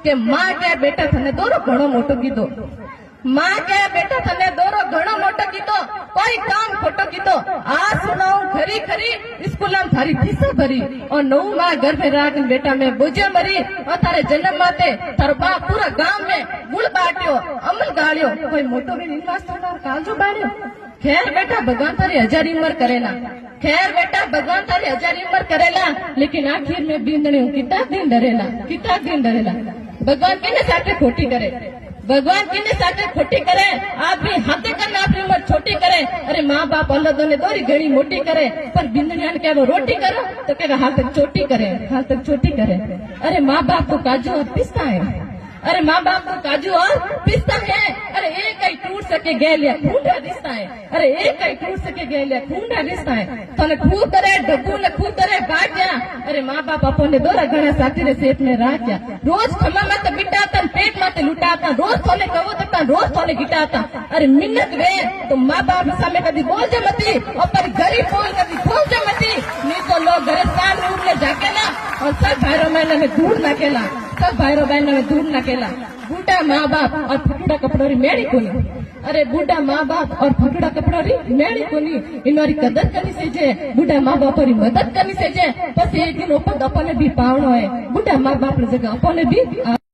કે માં કે બેટા તને દોરો ઘણો મોટો કીધો, माँ के बेटा तने दोरो घणो मोटो कीधो, कोई काम खोटो कीधो। आ सुनाऊ खरी खरी स्कूल में थारी फीस भरी और 9 माह घर में राख बेटा में बोझे मरी और तारे जन्म माते तारो बाप पूरा गांव में गुड़ बाट्यो, अमल गाड़ियो, कोई मोटो भी निवास थोड़ा कालजो बाड़ियो। खैर बेटा भगवान तारी 1000 उम्र करेला, खैर बेटा भगवान तारी 1000 उम्र करेला, लेकिन आखिर में बींदणी कितना दिन डरेला, कितना दिन डरेला। भगवान किने साथे खोटी करे, भगवान किने साथे खोटी करे, आप भी हाथे करना अपनी उम्र छोटी करे। अरे माँ बाप अल्लाह ने दोरी घड़ी मोटी करे, पर बिंदनिया ने वो रोटी करो तो कहेगा हाथ तक छोटी करे, हाथ तक छोटी करे। अरे माँ बाप तो काजू और पिस्ता है, अरे माँ बाप तो काजू और पिस्ता है। अरे एक ही टूट सके गैलिया खूंडा रिश्ता है, अरे एक ही टूट सके गैलिया खूंडा रिश्ता है। तने खूब करे डब्बू ने खूब करे भाग्या। अरे माँ बाप अपने दोरा घना साथी रे सेठ में राख्या, रोज खमा माते बिटाता, पेट माते लुटाता, रोज थोने कहो तक रोज थोने गिटाता। अरे मिन्नत वे तो माँ बाप सामे कभी बोल जे मती और पर गरीब बोल कभी खोल जे मती, नहीं तो लोग घरे साल में उठले जाकेला और सब भाईरों बहनों में दूर नाकेला, सब भाईरों बहनों में दूर नाकेला। बूढ़ा माँ बाप और फटूड़ा कपड़ोरी मेड़ी कोनी, अरे बूढ़ा माँ बाप और फटूड़ा कपड़ोरी मेड़ी कोनी, इनोरी कदर करनी से जे, बूढ़ा माँ बाप री मदद करनी से जे, बस एक दिन ओपन अपने भी पावनो है, बूढ़ा माँ बाप जगह अपने भी